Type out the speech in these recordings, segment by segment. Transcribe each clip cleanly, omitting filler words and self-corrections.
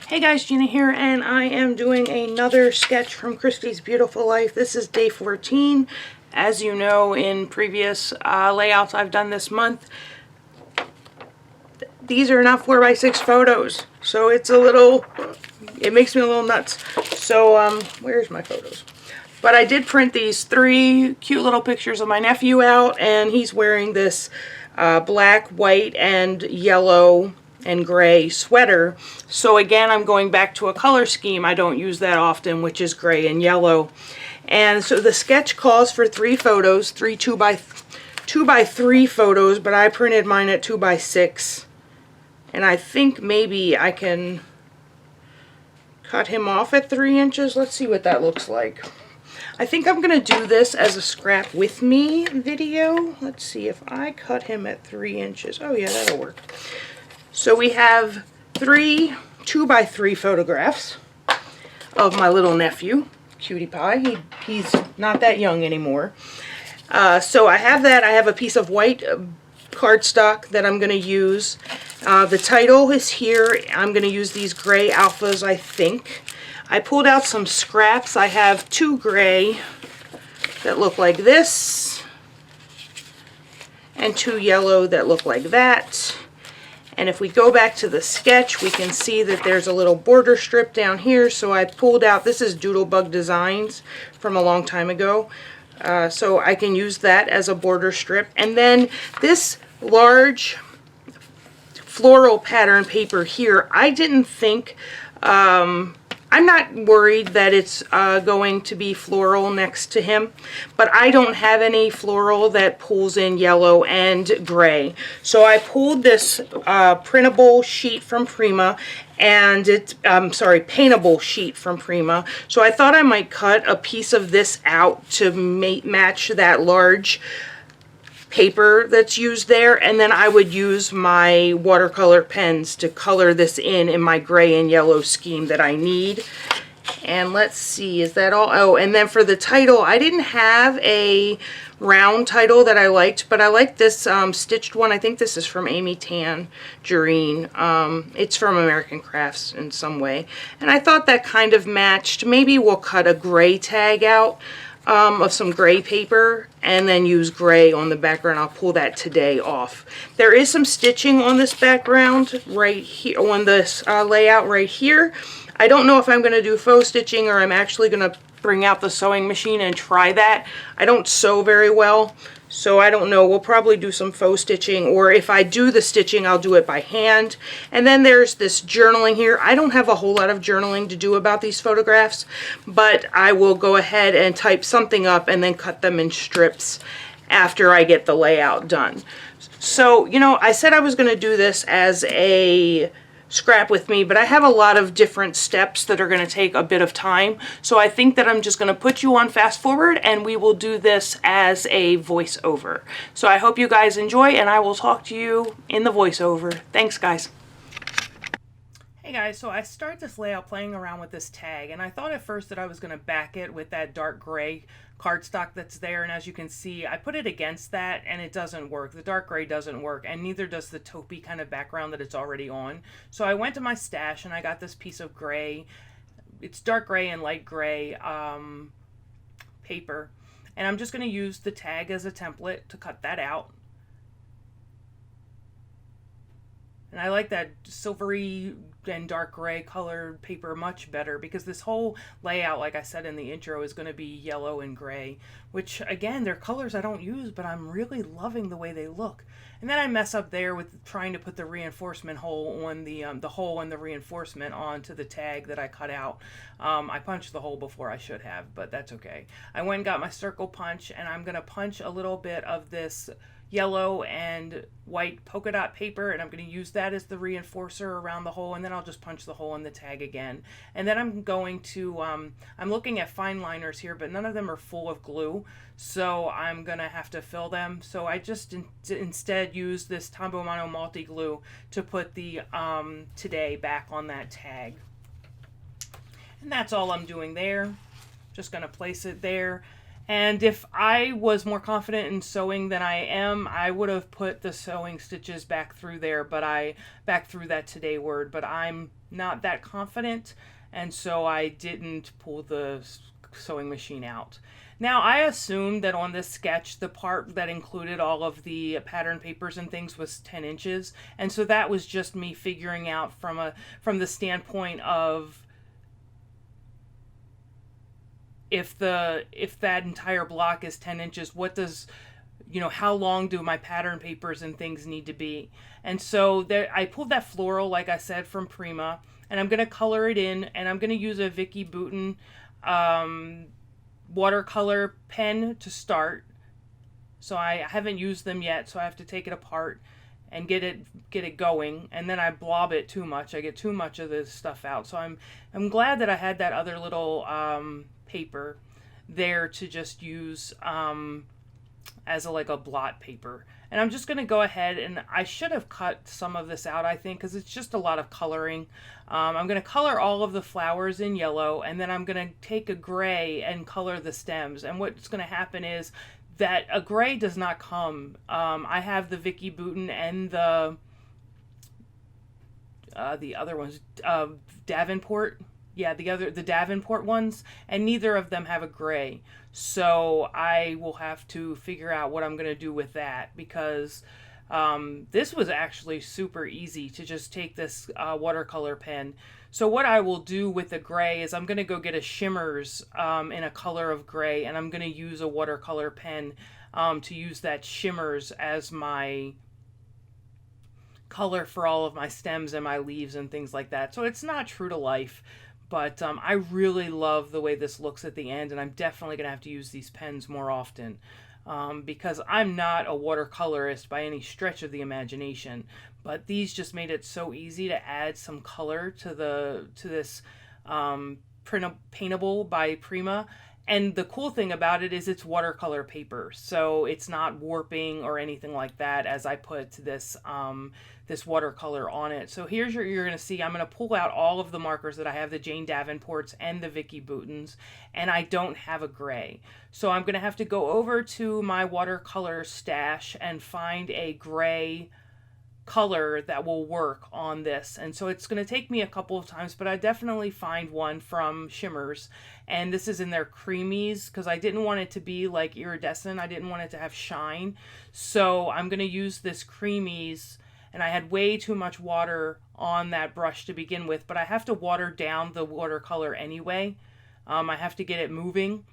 Hey guys, Gina here, and I am doing another sketch from Christy's Beautiful Life. This is day 14. As you know, in previous layouts I've done this month, these are not 4x6 photos, so it's a little, it makes me a little nuts. So, where's my photos? But I did print these 3 cute little pictures of my nephew out, and he's wearing this black, white, and yellow and gray sweater. So again, I'm going back to a color scheme I don't use that often, which is gray and yellow. And so the sketch calls for 3 photos, 3 2 by 3 photos, but I printed mine at 2 by 6. And I think maybe I can cut him off at 3 inches. Let's see what that looks like. I think I'm going to do this as a scrap with me video. Let's see if I cut him at 3 inches. Oh yeah, that'll work. So we have 3 2 by 3 photographs of my little nephew, Cutie Pie. He's not that young anymore. So I have that. I have a piece of white cardstock that I'm going to use. The title is here. I'm going to use these gray alphas, I think. I pulled out some scraps. I have 2 gray that look like this, and 2 yellow that look like that. And if we go back to the sketch, we can see that there's a little border strip down here. So I pulled out, this is Doodlebug Designs from a long time ago. So I can use that as a border strip. And then this large floral pattern paper here, I didn't think, I'm not worried that it's going to be floral next to him, but I don't have any floral that pulls in yellow and gray. So I pulled this printable sheet from Prima, and it's, paintable sheet from Prima. So I thought I might cut a piece of this out to match that large paper that's used there, and then I would use my watercolor pens to color this in my gray and yellow scheme that I need. And let's see, is that all? Oh, and then for the title, I didn't have a round title that I liked, but I like this stitched one. I think this is from Amy Tangerine. It's from American Crafts in some way, and I thought that kind of matched. Maybe we'll cut a gray tag out of some gray paper and then use gray on the background. I'll pull that today off. There is some stitching on this background right here, on this layout right here. I don't know if I'm going to do faux stitching or I'm actually going to bring out the sewing machine and try that. I don't sew very well, so I don't know. We'll probably do some faux stitching, or if I do the stitching, I'll do it by hand. And then there's this journaling here. I don't have a whole lot of journaling to do about these photographs, but I will go ahead and type something up and then cut them in strips after I get the layout done. So, you know, I said I was going to do this as a scrap with me, but I have a lot of different steps that are going to take a bit of time, so I think that I'm just going to put you on fast forward and we will do this as a voiceover. So I hope you guys enjoy, and I will talk to you in the voiceover. Thanks guys. Hey guys, so I started this layout playing around with this tag, and I thought at first that I was going to back it with that dark gray cardstock that's there, and as you can see, I put it against that and it doesn't work. The dark gray doesn't work, and neither does the taupey kind of background that it's already on. So I went to my stash and I got this piece of gray. It's dark gray and light gray paper, and I'm just going to use the tag as a template to cut that out. And I like that silvery and dark gray colored paper much better, because this whole layout, like I said in the intro, is going to be yellow and gray, which again, they're colors I don't use, but I'm really loving the way they look. And then I mess up there with trying to put the reinforcement hole on the hole in the reinforcement onto the tag that I cut out. I punched the hole before I should have, but that's okay. I went and got my circle punch, and I'm going to punch a little bit of this yellow and white polka dot paper, and I'm going to use that as the reinforcer around the hole, and then I'll just punch the hole in the tag again. And then I'm going to, I'm looking at fine liners here, but none of them are full of glue, so I'm going to have to fill them. So I just instead use this Tombow Mono multi glue to put the today back on that tag. And that's all I'm doing there. Just going to place it there. And if I was more confident in sewing than I am, I would have put the sewing stitches back through there, but back through that today word, but I'm not that confident, and so I didn't pull the sewing machine out. Now, I assumed that on this sketch, the part that included all of the pattern papers and things was 10 inches. And so that was just me figuring out from the standpoint of if that entire block is 10 inches, what does, how long do my pattern papers and things need to be? And so there, I pulled that floral, like I said, from Prima, and I'm going to color it in, and I'm going to use a Vicky Bouton watercolor pen to start. So I haven't used them yet, so I have to take it apart and get it going, and then I blob it too much. I get too much of this stuff out. So I'm glad that I had that other little paper there to just use as like a blot paper. And I'm just going to go ahead, and I should have cut some of this out, I think, because it's just a lot of coloring. I'm going to color all of the flowers in yellow, and then I'm going to take a gray and color the stems. And what's going to happen is that a gray does not come. I have the Vicky Bouton and the other ones, Davenport. Yeah, the Davenport ones, and neither of them have a gray. So I will have to figure out what I'm going to do with that, because this was actually super easy to just take this watercolor pen. So what I will do with the gray is I'm going to go get a shimmers in a color of gray, and I'm going to use a watercolor pen to use that shimmers as my color for all of my stems and my leaves and things like that. So it's not true to life. But I really love the way this looks at the end, and I'm definitely going to have to use these pens more often because I'm not a watercolorist by any stretch of the imagination. But these just made it so easy to add some color to this paintable by Prima. And the cool thing about it is it's watercolor paper, so it's not warping or anything like that as I put this this watercolor on it. So here's you're going to see I'm going to pull out all of the markers that I have, the Jane Davenports and the Vicky Boutons, and I don't have a gray. So I'm going to have to go over to my watercolor stash and find a gray color that will work on this. And so it's going to take me a couple of times, but I definitely find one from Shimmers, and this is in their creamies because I didn't want it to be like iridescent. I didn't want it to have shine. So I'm going to use this creamies, and I had way too much water on that brush to begin with, but I have to water down the watercolor anyway. I have to get it moving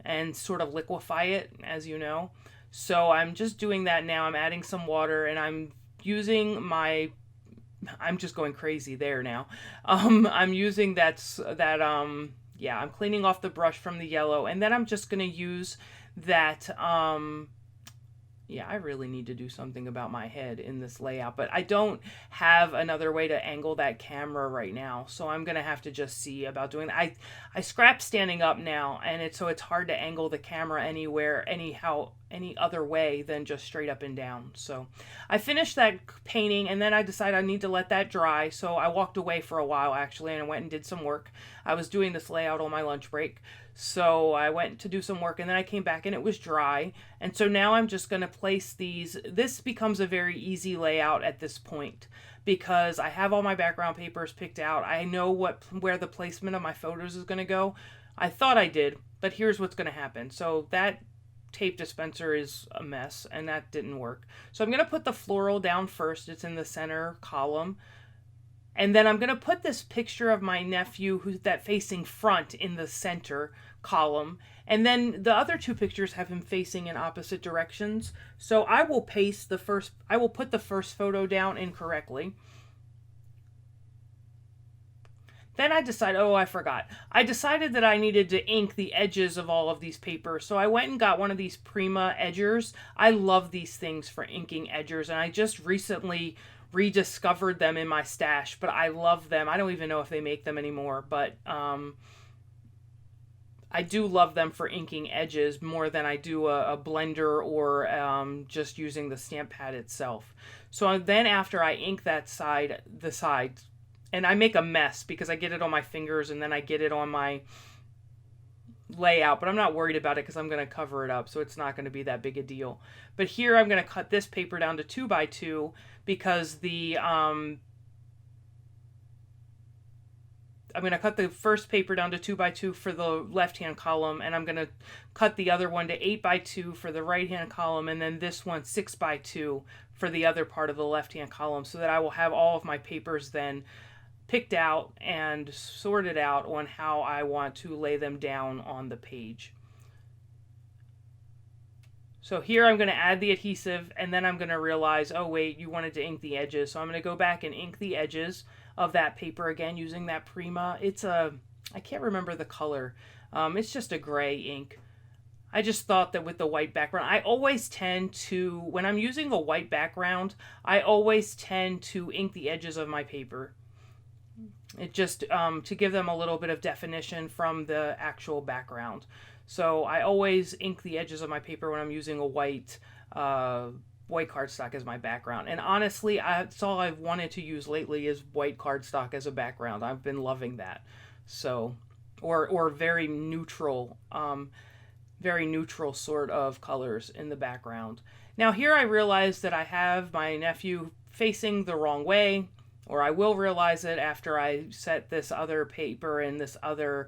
and sort of liquefy it, as you know. So I'm just doing that now. I'm adding some water, and I'm using I'm just going crazy there now. I'm using I'm cleaning off the brush from the yellow, and then I'm just going to use that, I really need to do something about my head in this layout, but I don't have another way to angle that camera right now, so I'm going to have to just see about doing that. I scrap standing up now, and it's hard to angle the camera any other way than just straight up and down. So I finished that painting, and then I decided I need to let that dry, so I walked away for a while actually, and I went and did some work. I was doing this layout on my lunch break, so I went to do some work, and then I came back and it was dry. And so now I'm just going to place these. This becomes a very easy layout at this point because I have all my background papers picked out. I know where the placement of my photos is going to go. I thought I did, but here's what's going to happen. So that tape dispenser is a mess, and that didn't work. So I'm going to put the floral down first. It's in the center column. And then I'm going to put this picture of my nephew who's that facing front in the center column. And then the other two pictures have him facing in opposite directions. So I will put the first photo down incorrectly. Then I forgot. I decided that I needed to ink the edges of all of these papers. So I went and got one of these Prima edgers. I love these things for inking edgers, and I just recently rediscovered them in my stash, but I love them. I don't even know if they make them anymore, but I do love them for inking edges more than I do a blender or just using the stamp pad itself. So then after I ink the sides, and I make a mess because I get it on my fingers and then I get it on my layout, but I'm not worried about it because I'm going to cover it up, so it's not going to be that big a deal. But here I'm going to cut this paper down to 2x2 because the I'm going to cut the first paper down to 2 by 2 for the left-hand column, and I'm going to cut the other one to 8 by 2 for the right-hand column, and then this one 6 by 2 for the other part of the left-hand column, so that I will have all of my papers then picked out and sorted out on how I want to lay them down on the page. So here I'm going to add the adhesive, and then I'm going to realize, oh wait, you wanted to ink the edges. So I'm going to go back and ink the edges of that paper again using that Prima. It's a, I can't remember the color. It's just a gray ink. I just thought that with the white background, I always tend to, when I'm using a white background, I always tend to ink the edges of my paper. It just, to give them a little bit of definition from the actual background. So I always ink the edges of my paper when I'm using a white cardstock as my background. And honestly, that's all I've wanted to use lately is white cardstock as a background. I've been loving that. So, or very neutral sort of colors in the background. Now here I realize that I have my nephew facing the wrong way, or I will realize it after I set this other paper and this other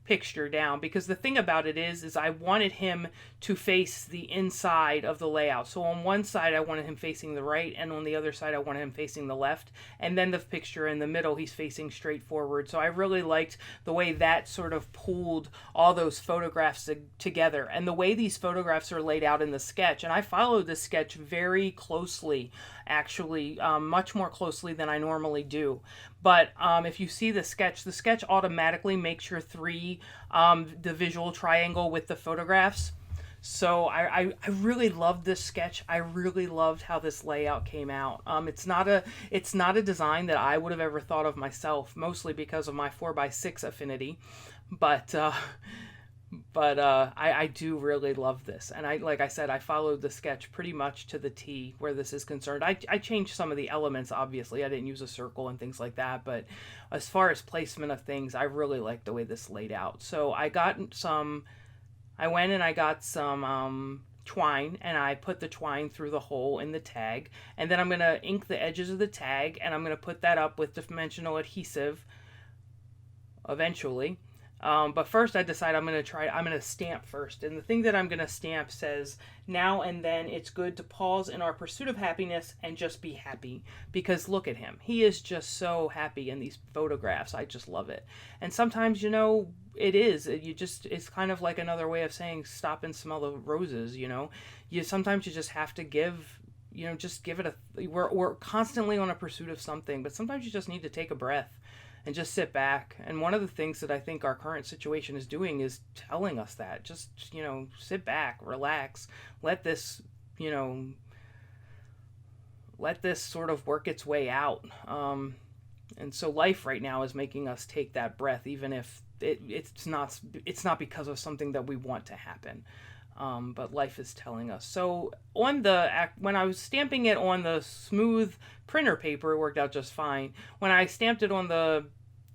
picture down, because the thing about it is I wanted him to face the inside of the layout. So on one side I wanted him facing the right, and on the other side I wanted him facing the left, and then the picture in the middle he's facing straight forward. So I really liked the way that sort of pulled all those photographs together, and the way these photographs are laid out in the sketch. And I followed the sketch very closely, actually, much more closely than I normally do. But if you see the sketch automatically makes your 3 the visual triangle with the photographs. So I really loved this sketch. I really loved how this layout came out. It's not a design that I would have ever thought of myself, mostly because of my 4x6 affinity. But I do really love this, and like I said, I followed the sketch pretty much to the T where this is concerned. I changed some of the elements, obviously. I didn't use a circle and things like that, but as far as placement of things, I really like the way this laid out. So I went and I got some twine, and I put the twine through the hole in the tag, and then I'm going to ink the edges of the tag, and I'm going to put that up with dimensional adhesive eventually. But first I decide I'm going to stamp first. And the thing that I'm going to stamp says, "Now and then it's good to pause in our pursuit of happiness and just be happy." Because look at him. He is just so happy in these photographs. I just love it. And sometimes, it is. It's kind of like another way of saying stop and smell the roses, Sometimes you just have to give, just give it we're constantly on a pursuit of something, but sometimes you just need to take a breath and just sit back. And one of the things that I think our current situation is doing is telling us that. Just, sit back, relax, let this sort of work its way out. And so life right now is making us take that breath, even if it's not because of something that we want to happen. But life is telling us. So when I was stamping it on the smooth printer paper, it worked out just fine. When I stamped it on the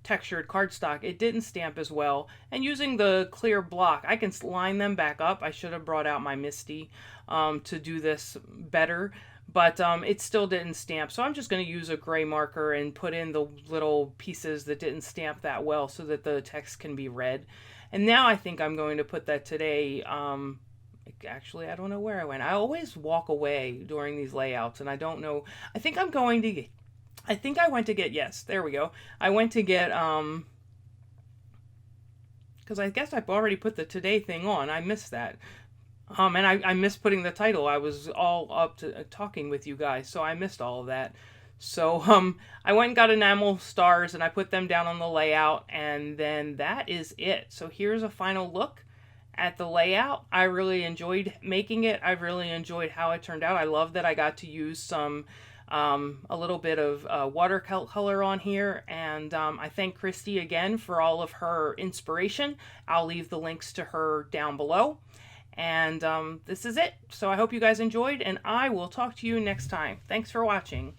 textured cardstock, it didn't stamp as well. And using the clear block, I can line them back up. I should have brought out my Misty to do this better, but it still didn't stamp. So I'm just going to use a gray marker and put in the little pieces that didn't stamp that well so that the text can be read. And now I think I'm going to put that today. Actually, I don't know where I went. I always walk away during these layouts, and I don't know. I think I went to get, yes, there we go. I went to get, because I guess I've already put the today thing on. I missed that. And I missed putting the title. I was all up to talking with you guys, so I missed all of that. So I went and got enamel stars, and I put them down on the layout, and then that is it. So here's a final look at the layout. I really enjoyed making it. I really enjoyed how it turned out. I love that I got to use some a little bit of watercolor on here, and I thank Christy again for all of her inspiration. I'll leave the links to her down below, and this is it. So I hope you guys enjoyed, and I will talk to you next time. Thanks for watching.